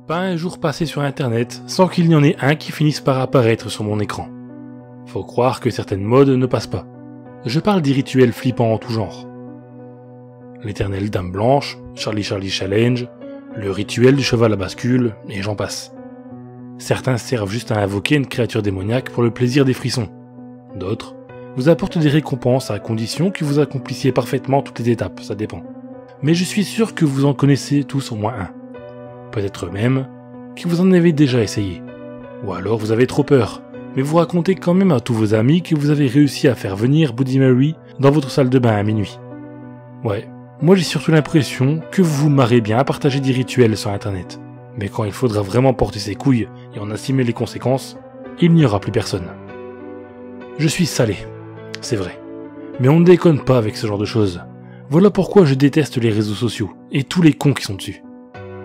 Pas un jour passé sur internet sans qu'il y en ait un qui finisse par apparaître sur mon écran. Faut croire que certaines modes ne passent pas. Je parle des rituels flippants en tout genre. L'éternelle dame blanche, Charlie Challenge, le rituel du cheval à bascule, et j'en passe. Certains servent juste à invoquer une créature démoniaque pour le plaisir des frissons. D'autres vous apportent des récompenses à condition que vous accomplissiez parfaitement toutes les étapes, ça dépend. Mais je suis sûr que vous en connaissez tous au moins un. Peut-être même que vous en avez déjà essayé. Ou alors vous avez trop peur, mais vous racontez quand même à tous vos amis que vous avez réussi à faire venir Bloody Mary dans votre salle de bain à minuit. Ouais, moi j'ai surtout l'impression que vous vous marrez bien à partager des rituels sur internet. Mais quand il faudra vraiment porter ses couilles et en assumer les conséquences, il n'y aura plus personne. Je suis salé, c'est vrai. Mais on ne déconne pas avec ce genre de choses. Voilà pourquoi je déteste les réseaux sociaux et tous les cons qui sont dessus.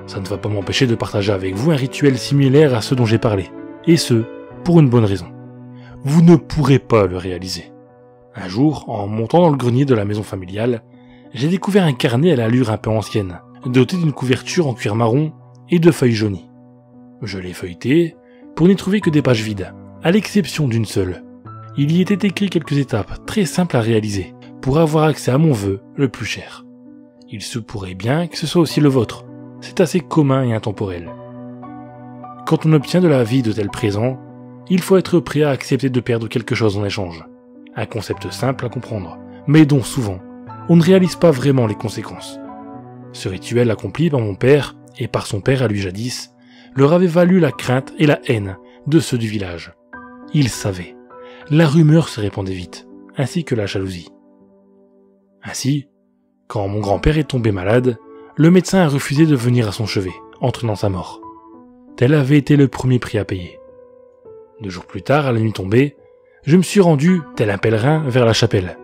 Ça ne va pas m'empêcher de partager avec vous un rituel similaire à ceux dont j'ai parlé. Et ce, pour une bonne raison. Vous ne pourrez pas le réaliser. Un jour, en montant dans le grenier de la maison familiale, j'ai découvert un carnet à l'allure un peu ancienne, doté d'une couverture en cuir marron et de feuilles jaunies. Je l'ai feuilleté pour n'y trouver que des pages vides, à l'exception d'une seule. Il y était écrit quelques étapes très simples à réaliser pour avoir accès à mon vœu le plus cher. Il se pourrait bien que ce soit aussi le vôtre. C'est assez commun et intemporel. Quand on obtient de la vie de tels présents, il faut être prêt à accepter de perdre quelque chose en échange. Un concept simple à comprendre, mais dont souvent, on ne réalise pas vraiment les conséquences. Ce rituel accompli par mon père, et par son père à lui jadis, leur avait valu la crainte et la haine de ceux du village. Ils savaient. La rumeur se répandait vite, ainsi que la jalousie. Ainsi, quand mon grand-père est tombé malade, le médecin a refusé de venir à son chevet, entraînant sa mort. Tel avait été le premier prix à payer. 2 jours plus tard, à la nuit tombée, je me suis rendu, tel un pèlerin, vers la chapelle.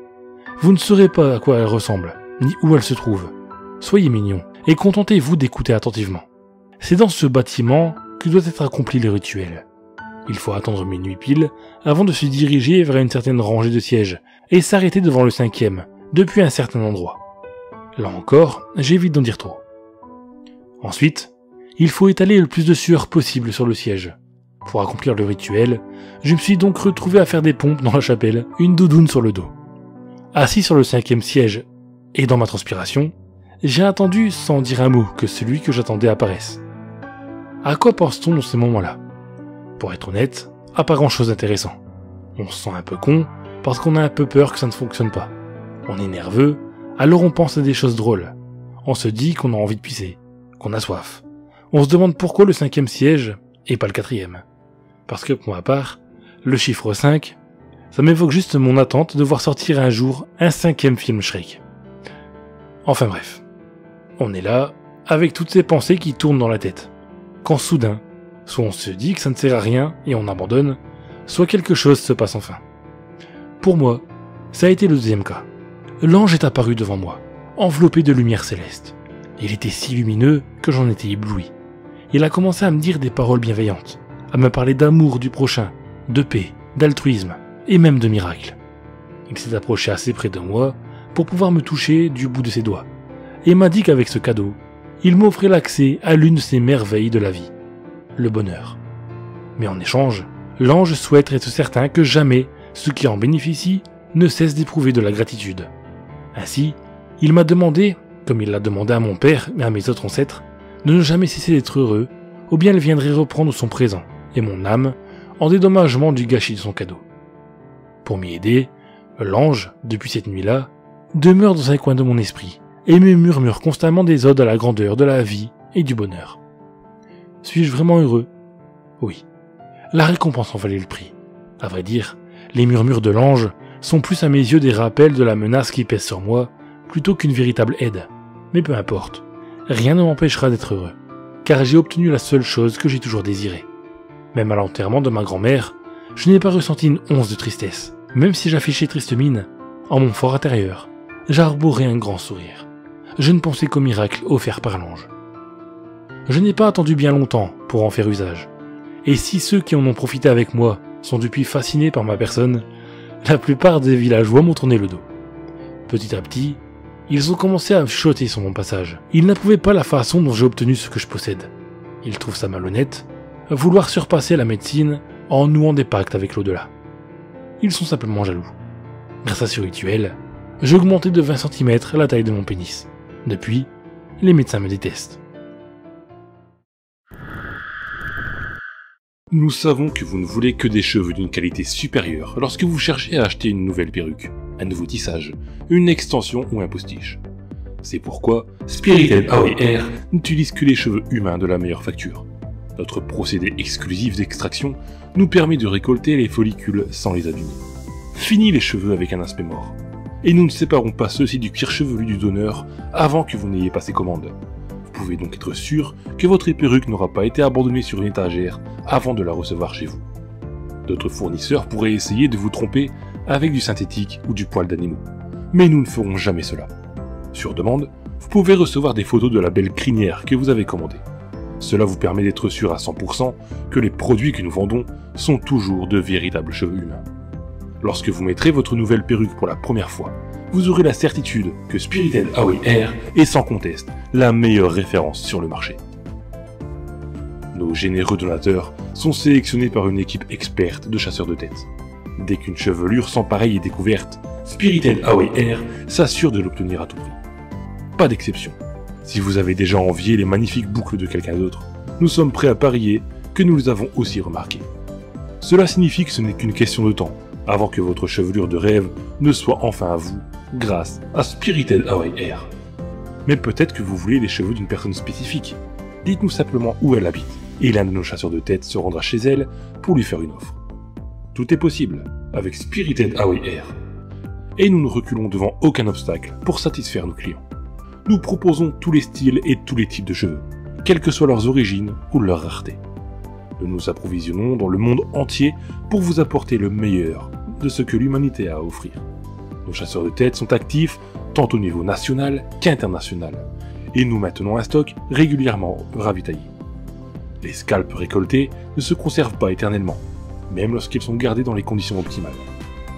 Vous ne saurez pas à quoi elle ressemble, ni où elle se trouve. Soyez mignons, et contentez-vous d'écouter attentivement. C'est dans ce bâtiment que doit être accompli le rituel. Il faut attendre minuit pile avant de se diriger vers une certaine rangée de sièges, et s'arrêter devant le 5e, depuis un certain endroit. Là encore, j'évite d'en dire trop. Ensuite, il faut étaler le plus de sueur possible sur le siège. Pour accomplir le rituel, je me suis donc retrouvé à faire des pompes dans la chapelle, une doudoune sur le dos. Assis sur le 5e siège, et dans ma transpiration, j'ai attendu sans dire un mot que celui que j'attendais apparaisse. À quoi pense-t-on dans ces moments-là? Pour être honnête, à pas grand-chose d'intéressant. On se sent un peu con, parce qu'on a un peu peur que ça ne fonctionne pas. On est nerveux, alors on pense à des choses drôles. On se dit qu'on a envie de pisser, qu'on a soif. On se demande pourquoi le 5e siège, et pas le 4e. Parce que pour ma part, le chiffre 5, ça m'évoque juste mon attente de voir sortir un jour un 5e film Shrek. Enfin bref, on est là, avec toutes ces pensées qui tournent dans la tête. Quand soudain, soit on se dit que ça ne sert à rien et on abandonne, soit quelque chose se passe enfin. Pour moi, ça a été le deuxième cas. L'ange est apparu devant moi, enveloppé de lumière céleste. Il était si lumineux que j'en étais ébloui. Il a commencé à me dire des paroles bienveillantes, à me parler d'amour du prochain, de paix, d'altruisme et même de miracles. Il s'est approché assez près de moi pour pouvoir me toucher du bout de ses doigts et m'a dit qu'avec ce cadeau, il m'offrait l'accès à l'une de ces merveilles de la vie, le bonheur. Mais en échange, l'ange souhaite être certain que jamais ceux qui en bénéficient ne cessent d'éprouver de la gratitude. Ainsi, il m'a demandé, comme il l'a demandé à mon père et à mes autres ancêtres, de ne jamais cesser d'être heureux, ou bien il viendrait reprendre son présent et mon âme en dédommagement du gâchis de son cadeau. Pour m'y aider, l'ange, depuis cette nuit-là, demeure dans un coin de mon esprit et me murmure constamment des odes à la grandeur de la vie et du bonheur. Suis-je vraiment heureux? Oui. La récompense en valait le prix. À vrai dire, les murmures de l'ange sont plus à mes yeux des rappels de la menace qui pèse sur moi, plutôt qu'une véritable aide. Mais peu importe, rien ne m'empêchera d'être heureux, car j'ai obtenu la seule chose que j'ai toujours désirée. Même à l'enterrement de ma grand-mère, je n'ai pas ressenti une once de tristesse, même si j'affichais triste mine, en mon fort intérieur, j'arborais un grand sourire. Je ne pensais qu'au miracle offert par l'ange. Je n'ai pas attendu bien longtemps pour en faire usage, et si ceux qui en ont profité avec moi sont depuis fascinés par ma personne, la plupart des villageois m'ont tourné le dos. Petit à petit, ils ont commencé à chuchoter sur mon passage. Ils n'approuvaient pas la façon dont j'ai obtenu ce que je possède. Ils trouvent ça malhonnête, vouloir surpasser la médecine en nouant des pactes avec l'au-delà. Ils sont simplement jaloux. Grâce à ce rituel, j'ai augmenté de 20 cm la taille de mon pénis. Depuis, les médecins me détestent. Nous savons que vous ne voulez que des cheveux d'une qualité supérieure lorsque vous cherchez à acheter une nouvelle perruque, un nouveau tissage, une extension ou un postiche. C'est pourquoi Spirited Away Hair n'utilise que les cheveux humains de la meilleure facture. Notre procédé exclusif d'extraction nous permet de récolter les follicules sans les abîmer. Fini les cheveux avec un aspect mort. Et nous ne séparons pas ceux-ci du cuir chevelu du donneur avant que vous n'ayez passé commande. Vous pouvez donc être sûr que votre perruque n'aura pas été abandonnée sur une étagère avant de la recevoir chez vous. D'autres fournisseurs pourraient essayer de vous tromper avec du synthétique ou du poil d'animaux. Mais nous ne ferons jamais cela. Sur demande, vous pouvez recevoir des photos de la belle crinière que vous avez commandée. Cela vous permet d'être sûr à 100% que les produits que nous vendons sont toujours de véritables cheveux humains. Lorsque vous mettrez votre nouvelle perruque pour la première fois, vous aurez la certitude que Spirited Away Hair est sans conteste la meilleure référence sur le marché. Nos généreux donateurs sont sélectionnés par une équipe experte de chasseurs de tête. Dès qu'une chevelure sans pareille est découverte, Spirited Away Hair s'assure de l'obtenir à tout prix. Pas d'exception. Si vous avez déjà envié les magnifiques boucles de quelqu'un d'autre, nous sommes prêts à parier que nous les avons aussi remarquées. Cela signifie que ce n'est qu'une question de temps avant que votre chevelure de rêve ne soit enfin à vous, grâce à Spirited Away Hair. Mais peut-être que vous voulez les cheveux d'une personne spécifique. Dites-nous simplement où elle habite, et l'un de nos chasseurs de tête se rendra chez elle pour lui faire une offre. Tout est possible avec Spirited Away Hair. Et nous ne reculons devant aucun obstacle pour satisfaire nos clients. Nous proposons tous les styles et tous les types de cheveux, quelles que soient leurs origines ou leur rareté. Nous nous approvisionnons dans le monde entier pour vous apporter le meilleur de ce que l'humanité a à offrir. Nos chasseurs de tête sont actifs tant au niveau national qu'international, et nous maintenons un stock régulièrement ravitaillé. Les scalps récoltés ne se conservent pas éternellement, même lorsqu'ils sont gardés dans les conditions optimales.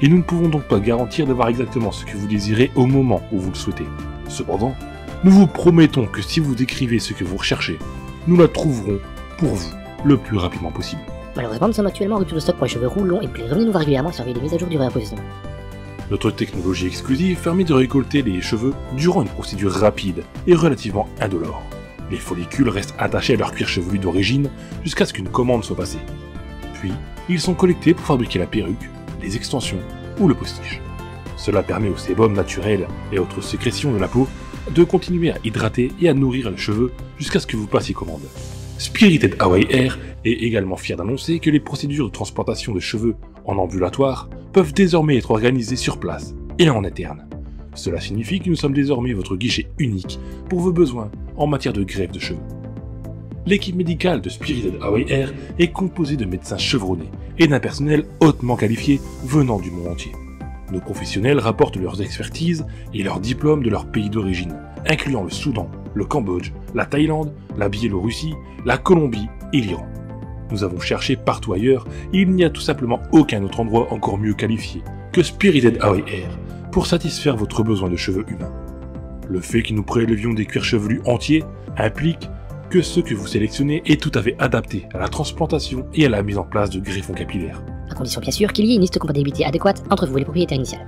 Et nous ne pouvons donc pas garantir d'avoir exactement ce que vous désirez au moment où vous le souhaitez. Cependant, nous vous promettons que si vous décrivez ce que vous recherchez, nous la trouverons pour vous le plus rapidement possible. Malheureusement, nous sommes actuellement en rupture de stock pour les cheveux roux longs et revenez nous voir régulièrement et surveiller les mises à jour du réapprovisionnement. Notre technologie exclusive permet de récolter les cheveux durant une procédure rapide et relativement indolore. Les follicules restent attachés à leur cuir chevelu d'origine jusqu'à ce qu'une commande soit passée. Puis, ils sont collectés pour fabriquer la perruque, les extensions ou le postiche. Cela permet au sébum naturel et autres sécrétions de la peau de continuer à hydrater et à nourrir le cheveu jusqu'à ce que vous passiez commande. Spirited Away Hair est également fier d'annoncer que les procédures de transplantation de cheveux en ambulatoire peuvent désormais être organisées sur place et en interne. Cela signifie que nous sommes désormais votre guichet unique pour vos besoins en matière de greffe de cheveux. L'équipe médicale de Spirited Away Hair est composée de médecins chevronnés et d'un personnel hautement qualifié venant du monde entier. Nos professionnels rapportent leurs expertises et leurs diplômes de leur pays d'origine, incluant le Soudan, le Cambodge, la Thaïlande, la Biélorussie, la Colombie et l'Iran. Nous avons cherché partout ailleurs et il n'y a tout simplement aucun autre endroit encore mieux qualifié que Spirited Away Hair pour satisfaire votre besoin de cheveux humains. Le fait que nous prélevions des cuirs chevelus entiers implique que ce que vous sélectionnez est tout à fait adapté à la transplantation et à la mise en place de greffons capillaires. À condition bien sûr qu'il y ait une liste de compatibilité adéquate entre vous et les propriétaires initiales.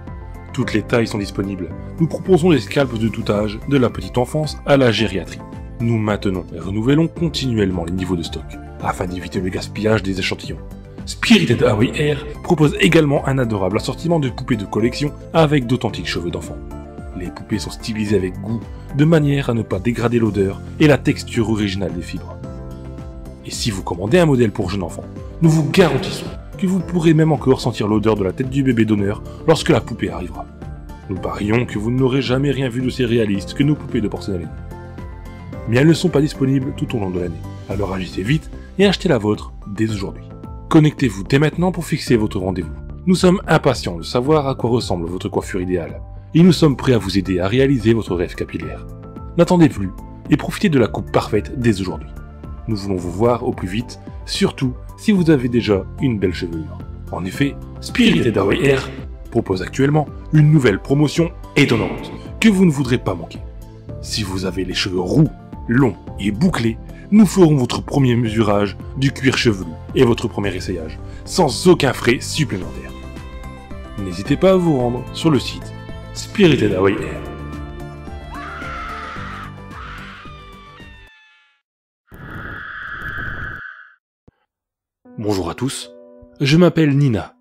Toutes les tailles sont disponibles. Nous proposons des scalps de tout âge, de la petite enfance à la gériatrie. Nous maintenons et renouvelons continuellement les niveaux de stock, afin d'éviter le gaspillage des échantillons. Spirited Away Hair propose également un adorable assortiment de poupées de collection avec d'authentiques cheveux d'enfant. Les poupées sont stylisées avec goût, de manière à ne pas dégrader l'odeur et la texture originale des fibres. Et si vous commandez un modèle pour jeune enfant, nous vous garantissons que vous pourrez même encore sentir l'odeur de la tête du bébé donneur lorsque la poupée arrivera. Nous parions que vous n'aurez jamais rien vu d'aussi réaliste que nos poupées de porcelaine. Mais elles ne sont pas disponibles tout au long de l'année, alors agissez vite et achetez la vôtre dès aujourd'hui. Connectez-vous dès maintenant pour fixer votre rendez-vous. Nous sommes impatients de savoir à quoi ressemble votre coiffure idéale, et nous sommes prêts à vous aider à réaliser votre rêve capillaire. N'attendez plus et profitez de la coupe parfaite dès aujourd'hui. Nous voulons vous voir au plus vite, surtout si vous avez déjà une belle chevelure. En effet, Spirited Away Hair propose actuellement une nouvelle promotion étonnante que vous ne voudrez pas manquer. Si vous avez les cheveux roux, longs et bouclés, nous ferons votre premier mesurage du cuir chevelu et votre premier essayage, sans aucun frais supplémentaire. N'hésitez pas à vous rendre sur le site Spirited Away Air. Bonjour à tous, je m'appelle Nina,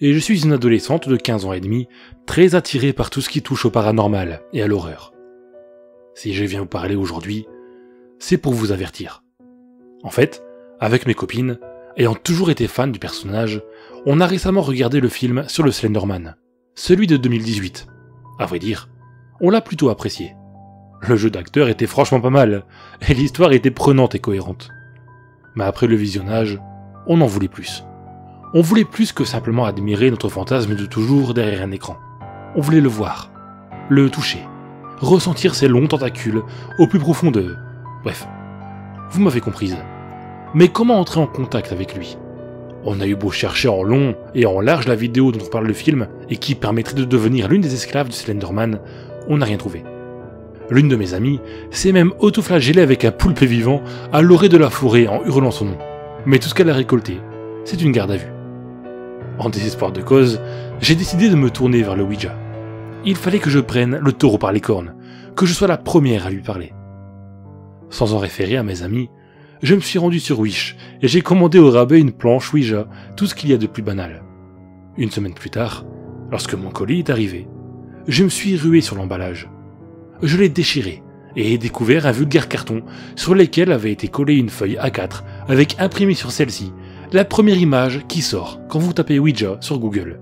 et je suis une adolescente de 15 ans et demi, très attirée par tout ce qui touche au paranormal et à l'horreur. Si je viens vous parler aujourd'hui, c'est pour vous avertir. En fait, avec mes copines, ayant toujours été fan du personnage, on a récemment regardé le film sur le Slenderman, celui de 2018. À vrai dire, on l'a plutôt apprécié. Le jeu d'acteur était franchement pas mal, et l'histoire était prenante et cohérente. Mais après le visionnage, on en voulait plus. On voulait plus que simplement admirer notre fantasme de toujours derrière un écran. On voulait le voir, le toucher, ressentir ses longs tentacules au plus profond de... Bref, vous m'avez comprise. Mais comment entrer en contact avec lui? On a eu beau chercher en long et en large la vidéo dont parle le film et qui permettrait de devenir l'une des esclaves du Slenderman, on n'a rien trouvé. L'une de mes amies s'est même autoflagellée avec un poulpe vivant à l'orée de la forêt en hurlant son nom. Mais tout ce qu'elle a récolté, c'est une garde à vue. En désespoir de cause, j'ai décidé de me tourner vers le Ouija. Il fallait que je prenne le taureau par les cornes, que je sois la première à lui parler. Sans en référer à mes amis, je me suis rendu sur Wish et j'ai commandé au rabais une planche Ouija, tout ce qu'il y a de plus banal. Une semaine plus tard, lorsque mon colis est arrivé, je me suis rué sur l'emballage. Je l'ai déchiré et ai découvert un vulgaire carton sur lequel avait été collée une feuille A4 avec imprimé sur celle-ci la première image qui sort quand vous tapez Ouija sur Google.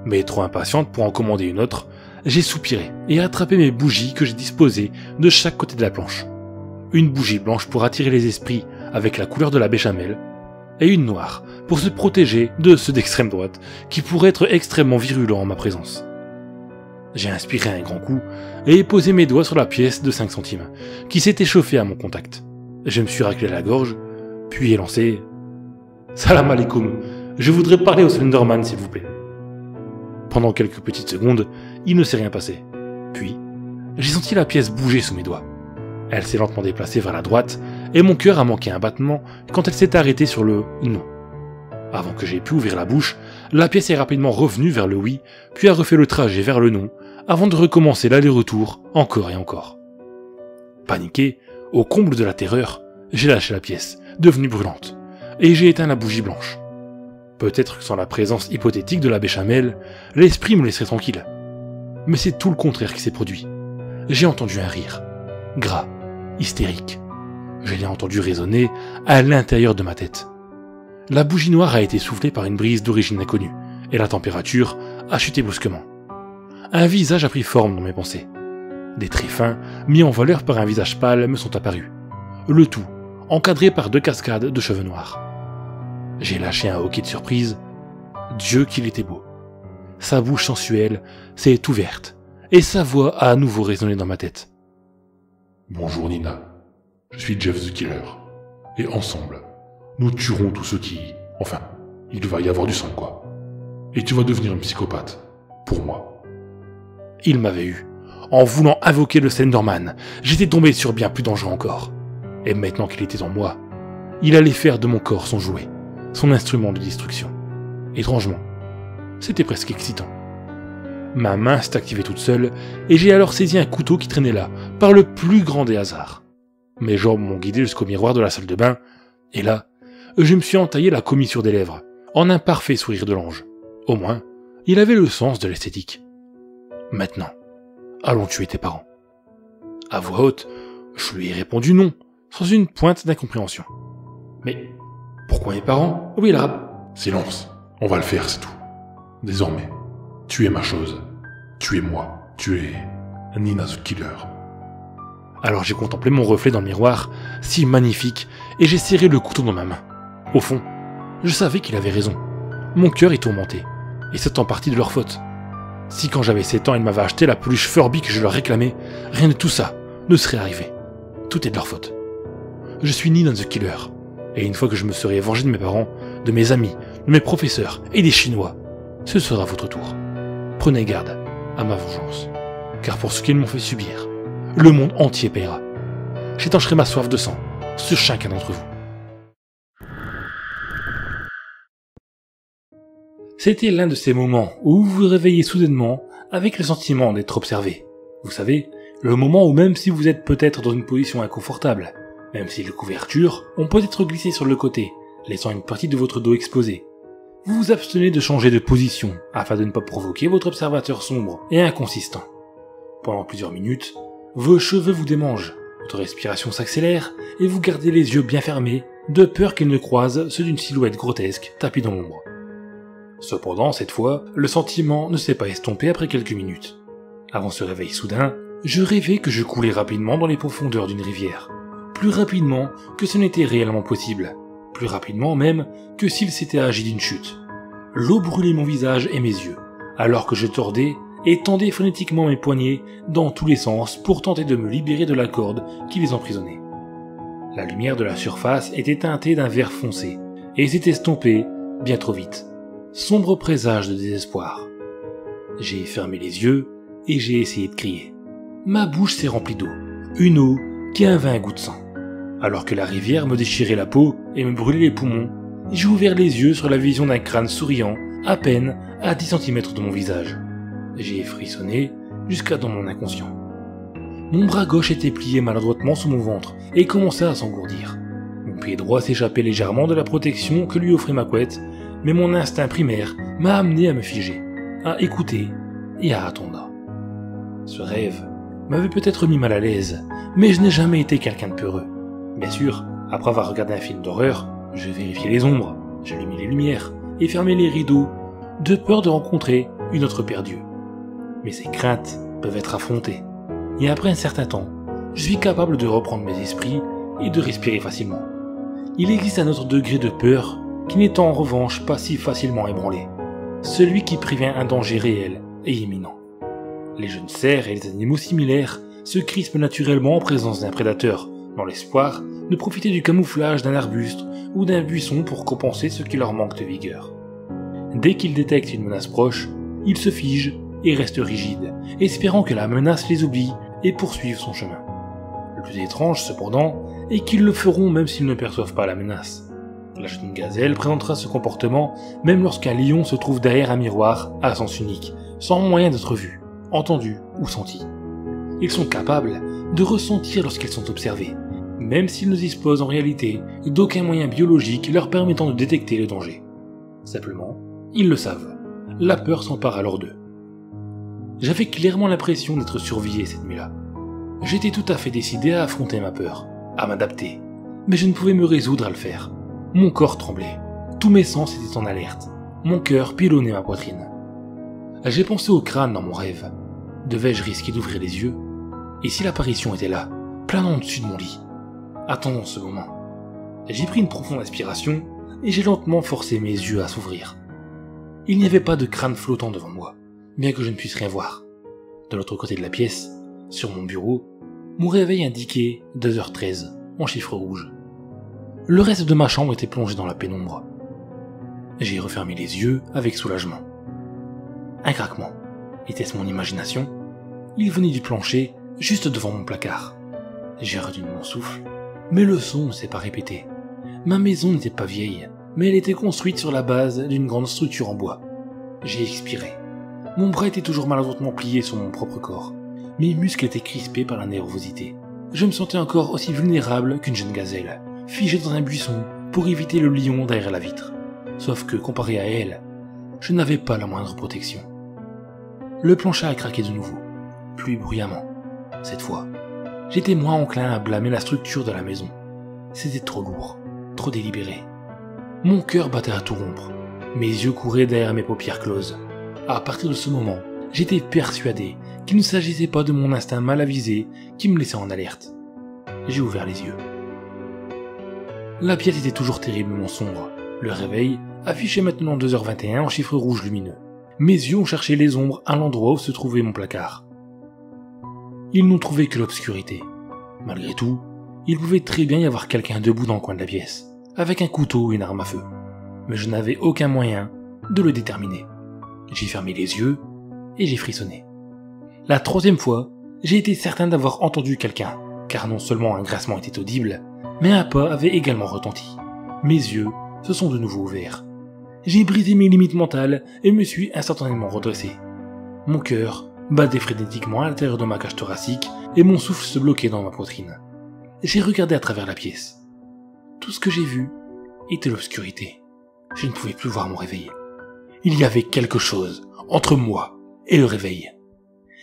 Mais trop impatiente pour en commander une autre, j'ai soupiré et attrapé mes bougies que j'ai disposées de chaque côté de la planche. Une bougie blanche pour attirer les esprits avec la couleur de la béchamel, et une noire pour se protéger de ceux d'extrême droite qui pourraient être extrêmement virulents en ma présence. J'ai inspiré un grand coup et posé mes doigts sur la pièce de 5 centimes, qui s'est échauffée à mon contact. Je me suis raclé la gorge, puis ai lancé « Salam alaikum, je voudrais parler au Slenderman s'il vous plaît ». Pendant quelques petites secondes, il ne s'est rien passé. Puis, j'ai senti la pièce bouger sous mes doigts. Elle s'est lentement déplacée vers la droite, et mon cœur a manqué un battement quand elle s'est arrêtée sur le « non ». Avant que j'aie pu ouvrir la bouche, la pièce est rapidement revenue vers le « oui », puis a refait le trajet vers le « non », avant de recommencer l'aller-retour encore et encore. Paniqué, au comble de la terreur, j'ai lâché la pièce, devenue brûlante, et j'ai éteint la bougie blanche. Peut-être que sans la présence hypothétique de la béchamel, l'esprit me laisserait tranquille. Mais c'est tout le contraire qui s'est produit. J'ai entendu un rire, gras, hystérique. Je l'ai entendu résonner à l'intérieur de ma tête. La bougie noire a été soufflée par une brise d'origine inconnue, et la température a chuté brusquement. Un visage a pris forme dans mes pensées. Des traits fins, mis en valeur par un visage pâle, me sont apparus. Le tout, encadré par 2 cascades de cheveux noirs. J'ai lâché un hoquet de surprise. Dieu qu'il était beau. Sa bouche sensuelle s'est ouverte, et sa voix a à nouveau résonné dans ma tête. Bonjour Nina, je suis Jeff the Killer, et ensemble, nous tuerons tous ceux qui... Enfin, il va y avoir du sang quoi. Et tu vas devenir une psychopathe, pour moi. Il m'avait eu. En voulant invoquer le Slenderman, j'étais tombé sur bien plus dangereux encore. Et maintenant qu'il était en moi, il allait faire de mon corps son jouet, son instrument de destruction. Étrangement, c'était presque excitant. Ma main s'est activée toute seule, et j'ai alors saisi un couteau qui traînait là, par le plus grand des hasards. Mes jambes m'ont guidé jusqu'au miroir de la salle de bain, et là, je me suis entaillé la commissure des lèvres, en un parfait sourire de l'ange. Au moins, il avait le sens de l'esthétique. Maintenant, allons tuer tes parents. À voix haute, je lui ai répondu non, sans une pointe d'incompréhension. Mais pourquoi mes parents? Oui, l'arabe. Silence, on va le faire, c'est tout. Désormais, tu es ma chose. Tu es moi. Tu es Nina the Killer. Alors j'ai contemplé mon reflet dans le miroir, si magnifique, et j'ai serré le couteau dans ma main. Au fond, je savais qu'il avait raison. Mon cœur est tourmenté, et c'est en partie de leur faute. Si quand j'avais 7 ans, ils m'avaient acheté la peluche Furby que je leur réclamais, rien de tout ça ne serait arrivé. Tout est de leur faute. Je suis Nina the Killer, et une fois que je me serai vengé de mes parents, de mes amis, de mes professeurs et des Chinois, ce sera votre tour. Prenez garde à ma vengeance, car pour ce qu'ils m'ont fait subir, le monde entier paiera. J'étancherai ma soif de sang, sur chacun d'entre vous. C'était l'un de ces moments où vous vous réveillez soudainement avec le sentiment d'être observé. Vous savez, le moment où même si vous êtes peut-être dans une position inconfortable, même si les couvertures ont peut-être glissé sur le côté, laissant une partie de votre dos exposée, vous vous abstenez de changer de position afin de ne pas provoquer votre observateur sombre et inconsistant. Pendant plusieurs minutes, vos cheveux vous démangent, votre respiration s'accélère et vous gardez les yeux bien fermés de peur qu'ils ne croisent ceux d'une silhouette grotesque tapie dans l'ombre. Cependant, cette fois, le sentiment ne s'est pas estompé après quelques minutes. Avant ce réveil soudain, je rêvais que je coulais rapidement dans les profondeurs d'une rivière. Plus rapidement que ce n'était réellement possible. Plus rapidement même que s'il s'était agi d'une chute. L'eau brûlait mon visage et mes yeux, alors que je tordais et tendais phonétiquement mes poignets dans tous les sens pour tenter de me libérer de la corde qui les emprisonnait. La lumière de la surface était teintée d'un vert foncé et s'était estompée bien trop vite. Sombre présage de désespoir. J'ai fermé les yeux et j'ai essayé de crier. Ma bouche s'est remplie d'eau, une eau qui avait un goût de sang. Alors que la rivière me déchirait la peau et me brûlait les poumons, j'ai ouvert les yeux sur la vision d'un crâne souriant, à peine à 10 cm de mon visage. J'ai frissonné jusqu'à dans mon inconscient. Mon bras gauche était plié maladroitement sous mon ventre et commençait à s'engourdir. Mon pied droit s'échappait légèrement de la protection que lui offrait ma couette, mais mon instinct primaire m'a amené à me figer, à écouter et à attendre. Ce rêve m'avait peut-être mis mal à l'aise, mais je n'ai jamais été quelqu'un de peureux. Bien sûr, après avoir regardé un film d'horreur, je vérifiais les ombres, j'allumais les lumières et fermais les rideaux, de peur de rencontrer une autre paire d'yeux. Mais ces craintes peuvent être affrontées, et après un certain temps, je suis capable de reprendre mes esprits et de respirer facilement. Il existe un autre degré de peur qui n'est en revanche pas si facilement ébranlé, celui qui prévient un danger réel et imminent. Les jeunes cerfs et les animaux similaires se crispent naturellement en présence d'un prédateur, dans l'espoir de profiter du camouflage d'un arbuste ou d'un buisson pour compenser ce qui leur manque de vigueur. Dès qu'ils détectent une menace proche, ils se figent et restent rigides, espérant que la menace les oublie et poursuivent son chemin. Le plus étrange, cependant, est qu'ils le feront même s'ils ne perçoivent pas la menace. La jeune gazelle présentera ce comportement même lorsqu'un lion se trouve derrière un miroir à sens unique, sans moyen d'être vu, entendu ou senti. Ils sont capables de ressentir lorsqu'ils sont observés, même s'ils ne disposent en réalité d'aucun moyen biologique leur permettant de détecter le danger. Simplement, ils le savent. La peur s'empare alors d'eux. J'avais clairement l'impression d'être surveillé cette nuit-là. J'étais tout à fait décidé à affronter ma peur, à m'adapter, mais je ne pouvais me résoudre à le faire. Mon corps tremblait, tous mes sens étaient en alerte, mon cœur pilonnait ma poitrine. J'ai pensé au crâne dans mon rêve. Devais-je risquer d'ouvrir les yeux? Et si l'apparition était là, planant au-dessus de mon lit? Attendons ce moment. J'ai pris une profonde inspiration et j'ai lentement forcé mes yeux à s'ouvrir. Il n'y avait pas de crâne flottant devant moi, bien que je ne puisse rien voir. De l'autre côté de la pièce, sur mon bureau, mon réveil indiquait 2h13 en chiffres rouges. Le reste de ma chambre était plongé dans la pénombre. J'ai refermé les yeux avec soulagement. Un craquement. Était-ce mon imagination? Il venait du plancher, juste devant mon placard. J'ai retenu mon souffle, mais le son ne s'est pas répété. Ma maison n'était pas vieille, mais elle était construite sur la base d'une grande structure en bois. J'ai expiré. Mon bras était toujours maladroitement plié sur mon propre corps. Mes muscles étaient crispés par la nervosité. Je me sentais encore aussi vulnérable qu'une jeune gazelle, figée dans un buisson pour éviter le lion derrière la vitre. Sauf que, comparé à elle, je n'avais pas la moindre protection. Le plancher a craqué de nouveau, plus bruyamment. Cette fois, j'étais moins enclin à blâmer la structure de la maison. C'était trop lourd, trop délibéré. Mon cœur battait à tout rompre. Mes yeux couraient derrière mes paupières closes. À partir de ce moment, j'étais persuadé qu'il ne s'agissait pas de mon instinct mal avisé qui me laissait en alerte. J'ai ouvert les yeux. La pièce était toujours terriblement sombre. Le réveil affichait maintenant 2h21 en chiffres rouges lumineux. Mes yeux ont cherché les ombres à l'endroit où se trouvait mon placard. Ils n'ont trouvé que l'obscurité. Malgré tout, il pouvait très bien y avoir quelqu'un debout dans le coin de la pièce, avec un couteau ou une arme à feu. Mais je n'avais aucun moyen de le déterminer. J'ai fermé les yeux et j'ai frissonné. La troisième fois, j'ai été certain d'avoir entendu quelqu'un, car non seulement un grincement était audible, Mais un pas avait également retenti. Mes yeux se sont de nouveau ouverts. J'ai brisé mes limites mentales et me suis instantanément redressé. Mon cœur battait frénétiquement à l'intérieur de ma cage thoracique et mon souffle se bloquait dans ma poitrine. J'ai regardé à travers la pièce. Tout ce que j'ai vu était l'obscurité. Je ne pouvais plus voir mon réveil. Il y avait quelque chose entre moi et le réveil.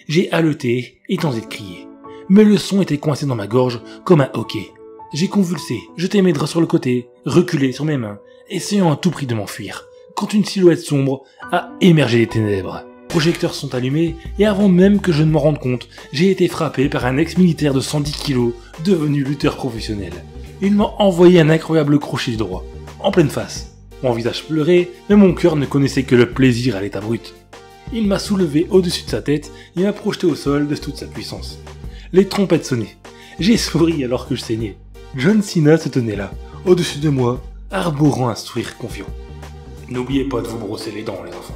J'ai haleté et tenté de crier, mais le son était coincé dans ma gorge comme un hoquet. J'ai convulsé, jeté mes draps sur le côté, reculé sur mes mains, essayant à tout prix de m'enfuir, quand une silhouette sombre a émergé des ténèbres. Les projecteurs sont allumés, et avant même que je ne m'en rende compte, j'ai été frappé par un ex-militaire de 110 kilos, devenu lutteur professionnel. Il m'a envoyé un incroyable crochet du droit, en pleine face. Mon visage pleurait, mais mon cœur ne connaissait que le plaisir à l'état brut. Il m'a soulevé au-dessus de sa tête et m'a projeté au sol de toute sa puissance. Les trompettes sonnaient. J'ai souri alors que je saignais. John Cena se tenait là, au-dessus de moi, arborant un sourire confiant. « N'oubliez pas de vous brosser les dents, les enfants »,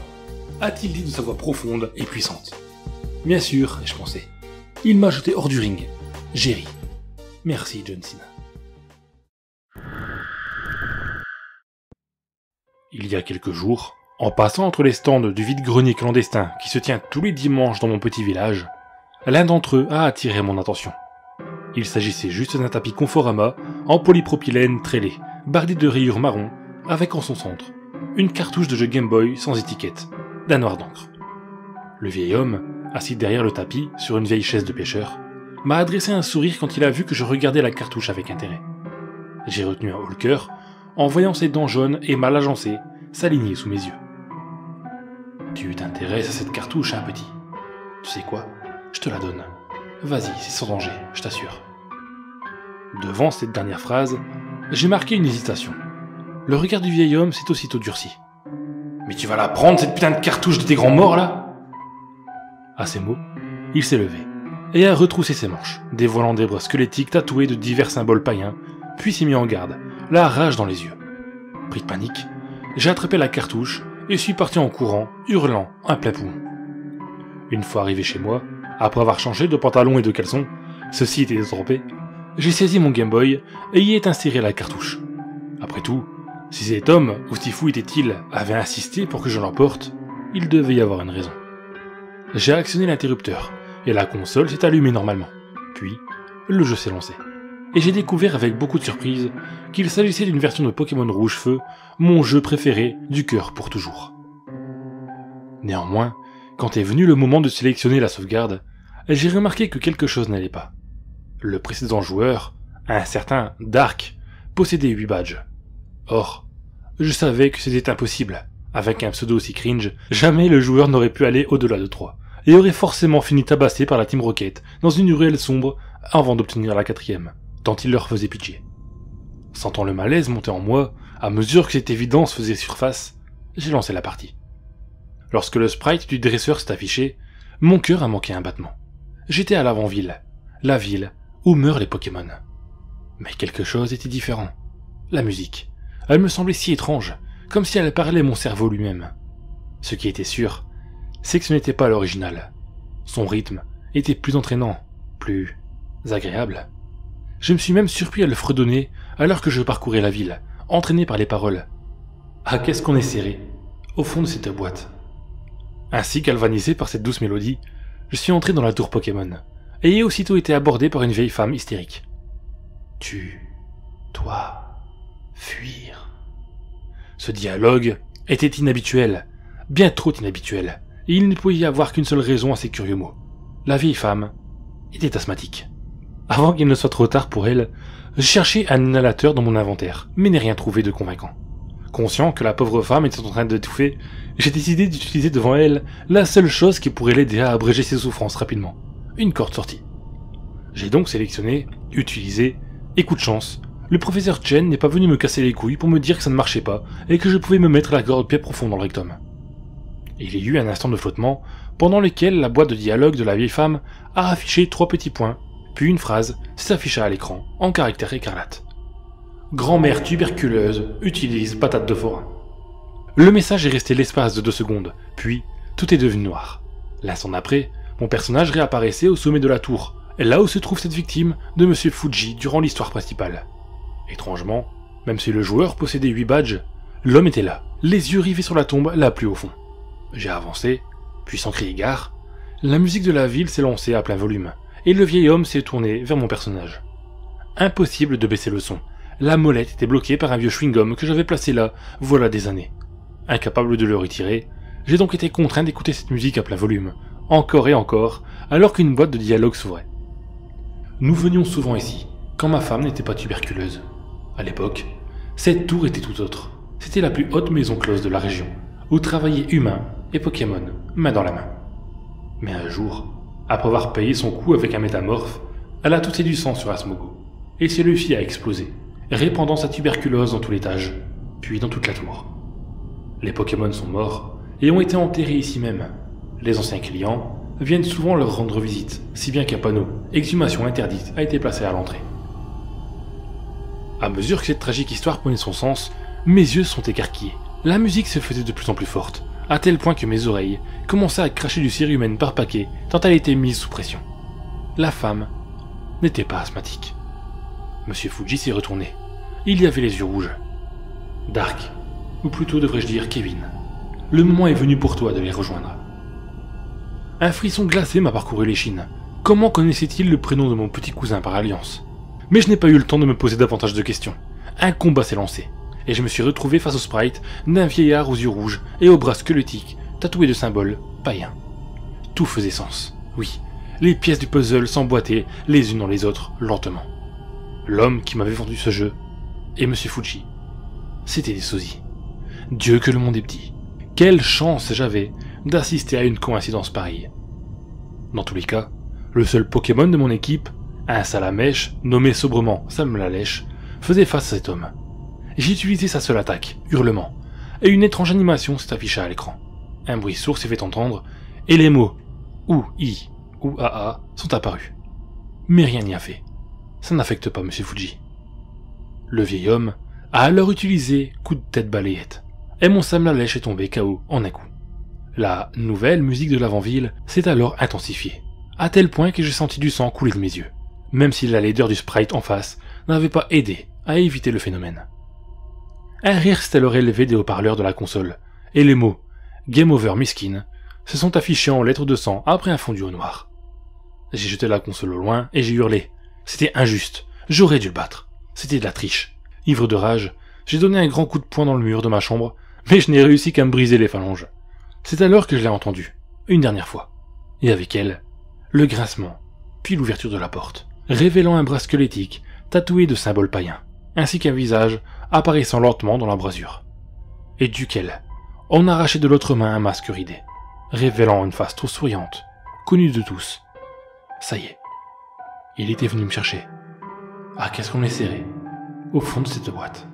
a-t-il dit de sa voix profonde et puissante. Bien sûr, je pensais. Il m'a jeté hors du ring. J'ai ri. Merci, John Cena. Il y a quelques jours, en passant entre les stands du vide-grenier clandestin qui se tient tous les dimanches dans mon petit village, l'un d'entre eux a attiré mon attention. Il s'agissait juste d'un tapis Conforama en polypropylène trellé, bardé de rayures marron, avec en son centre une cartouche de jeu Game Boy sans étiquette, d'un noir d'encre. Le vieil homme, assis derrière le tapis sur une vieille chaise de pêcheur, m'a adressé un sourire quand il a vu que je regardais la cartouche avec intérêt. J'ai retenu un haut le cœur en voyant ses dents jaunes et mal agencées s'aligner sous mes yeux. « Tu t'intéresses à cette cartouche, hein, petit ? Tu sais quoi ? Je te la donne. Vas-y, c'est sans danger, je t'assure. » Devant cette dernière phrase, j'ai marqué une hésitation. Le regard du vieil homme s'est aussitôt durci. « Mais tu vas la prendre, cette putain de cartouche de tes grands morts, là ?» À ces mots, il s'est levé et a retroussé ses manches, dévoilant des bras squelettiques tatoués de divers symboles païens, puis s'est mis en garde, la rage dans les yeux. Pris de panique, j'ai attrapé la cartouche et suis parti en courant, hurlant un plein poumon. Une fois arrivé chez moi, après avoir changé de pantalon et de caleçon, ceci était détrempé, j'ai saisi mon Game Boy et y ai inséré la cartouche. Après tout, si cet homme, aussi fou était-il, avait insisté pour que je l'emporte, il devait y avoir une raison. J'ai actionné l'interrupteur, et la console s'est allumée normalement. Puis, le jeu s'est lancé. Et j'ai découvert avec beaucoup de surprise qu'il s'agissait d'une version de Pokémon Rouge Feu, mon jeu préféré du cœur pour toujours. Néanmoins, quand est venu le moment de sélectionner la sauvegarde, j'ai remarqué que quelque chose n'allait pas. Le précédent joueur, un certain Dark, possédait 8 badges. Or, je savais que c'était impossible. Avec un pseudo aussi cringe, jamais le joueur n'aurait pu aller au-delà de 3, et aurait forcément fini tabassé par la Team Rocket dans une ruelle sombre avant d'obtenir la 4ème, tant il leur faisait pitié. Sentant le malaise monter en moi, à mesure que cette évidence faisait surface, j'ai lancé la partie. Lorsque le sprite du dresseur s'est affiché, mon cœur a manqué un battement. J'étais à l'avant-ville, la ville où meurent les Pokémon. Mais quelque chose était différent. La musique. Elle me semblait si étrange, comme si elle parlait mon cerveau lui-même. Ce qui était sûr, c'est que ce n'était pas l'original. Son rythme était plus entraînant, plus agréable. Je me suis même surpris à le fredonner alors que je parcourais la ville, entraîné par les paroles. Ah, qu'est-ce qu'on est serré, au fond de cette boîte. Ainsi galvanisé par cette douce mélodie, je suis entré dans la tour Pokémon, et ai aussitôt été abordé par une vieille femme hystérique. Tu dois fuir. Ce dialogue était inhabituel, bien trop inhabituel, et il ne pouvait y avoir qu'une seule raison à ces curieux mots. La vieille femme était asthmatique. Avant qu'il ne soit trop tard pour elle, je cherchais un inhalateur dans mon inventaire, mais n'ai rien trouvé de convaincant. Conscient que la pauvre femme était en train d'étouffer, j'ai décidé d'utiliser devant elle la seule chose qui pourrait l'aider à abréger ses souffrances rapidement, une corde sortie. J'ai donc sélectionné, utilisé, et coup de chance, le professeur Chen n'est pas venu me casser les couilles pour me dire que ça ne marchait pas et que je pouvais me mettre la corde bien profond dans le rectum. Il y eut un instant de flottement, pendant lequel la boîte de dialogue de la vieille femme a affiché 3 petits points, puis une phrase s'afficha à l'écran, en caractère écarlate. Grand-mère tuberculeuse utilise patate de forain. Le message est resté l'espace de 2 secondes, puis tout est devenu noir. L'instant d'après, mon personnage réapparaissait au sommet de la tour, là où se trouve cette victime de Monsieur Fuji durant l'histoire principale. Étrangement, même si le joueur possédait 8 badges, l'homme était là, les yeux rivés sur la tombe la plus au fond. J'ai avancé, puis sans crier gare, la musique de la ville s'est lancée à plein volume, et le vieil homme s'est tourné vers mon personnage. Impossible de baisser le son, la molette était bloquée par un vieux chewing-gum que j'avais placé là, voilà des années. Incapable de le retirer, j'ai donc été contraint d'écouter cette musique à plein volume, encore et encore, alors qu'une boîte de dialogue s'ouvrait. Nous venions souvent ici, quand ma femme n'était pas tuberculeuse. À l'époque, cette tour était tout autre. C'était la plus haute maison close de la région, où travaillaient humains et Pokémon, main dans la main. Mais un jour, après avoir payé son coup avec un métamorphe, elle a toussé du sang sur Asmogo, et celui-ci a explosé, répandant sa tuberculose dans tout l'étage, puis dans toute la tour. Les Pokémon sont morts, et ont été enterrés ici même. Les anciens clients viennent souvent leur rendre visite, si bien qu'un panneau « Exhumation interdite » a été placé à l'entrée. À mesure que cette tragique histoire prenait son sens, mes yeux sont écarquillés. La musique se faisait de plus en plus forte, à tel point que mes oreilles commençaient à cracher du cérumen par paquet tant elle était mise sous pression. La femme n'était pas asthmatique. Monsieur Fuji s'y retournait. Il y avait les yeux rouges. Dark, ou plutôt devrais-je dire Kevin, le moment est venu pour toi de les rejoindre. Un frisson glacé m'a parcouru l'échine. Comment connaissait-il le prénom de mon petit cousin par alliance? Mais je n'ai pas eu le temps de me poser davantage de questions. Un combat s'est lancé, et je me suis retrouvé face au sprite d'un vieillard aux yeux rouges et aux bras squelettiques, tatoués de symboles païens. Tout faisait sens, oui. Les pièces du puzzle s'emboîtaient les unes dans les autres, lentement. L'homme qui m'avait vendu ce jeu, et Monsieur Fuji, c'était des sosies. Dieu que le monde est petit. Quelle chance j'avais d'assister à une coïncidence pareille. Dans tous les cas, le seul Pokémon de mon équipe, un Salamèche, nommé sobrement Sam la Lèche, faisait face à cet homme. J'ai utilisé sa seule attaque, hurlement, et une étrange animation s'est affichée à l'écran. Un bruit sourd s'est fait entendre, et les mots « ou i » ou « aa » sont apparus. Mais rien n'y a fait. Ça n'affecte pas Monsieur Fuji. Le vieil homme a alors utilisé coup de tête balayette, et mon Sam la Lèche est tombé KO en un coup. La nouvelle musique de l'avant-ville s'est alors intensifiée, à tel point que j'ai senti du sang couler de mes yeux, même si la laideur du sprite en face n'avait pas aidé à éviter le phénomène. Un rire s'est alors élevé des haut-parleurs de la console, et les mots « Game over miskin » se sont affichés en lettres de sang après un fondu au noir. J'ai jeté la console au loin et j'ai hurlé. C'était injuste, j'aurais dû le battre. C'était de la triche. Ivre de rage, j'ai donné un grand coup de poing dans le mur de ma chambre, mais je n'ai réussi qu'à me briser les phalanges. C'est alors que je l'ai entendue, une dernière fois. Et avec elle, le grincement, puis l'ouverture de la porte, révélant un bras squelettique tatoué de symboles païens, ainsi qu'un visage apparaissant lentement dans l'embrasure, et duquel on arrachait de l'autre main un masque ridé, révélant une face trop souriante, connue de tous. Ça y est, il était venu me chercher. Ah, qu'est-ce qu'on est serré, au fond de cette boîte.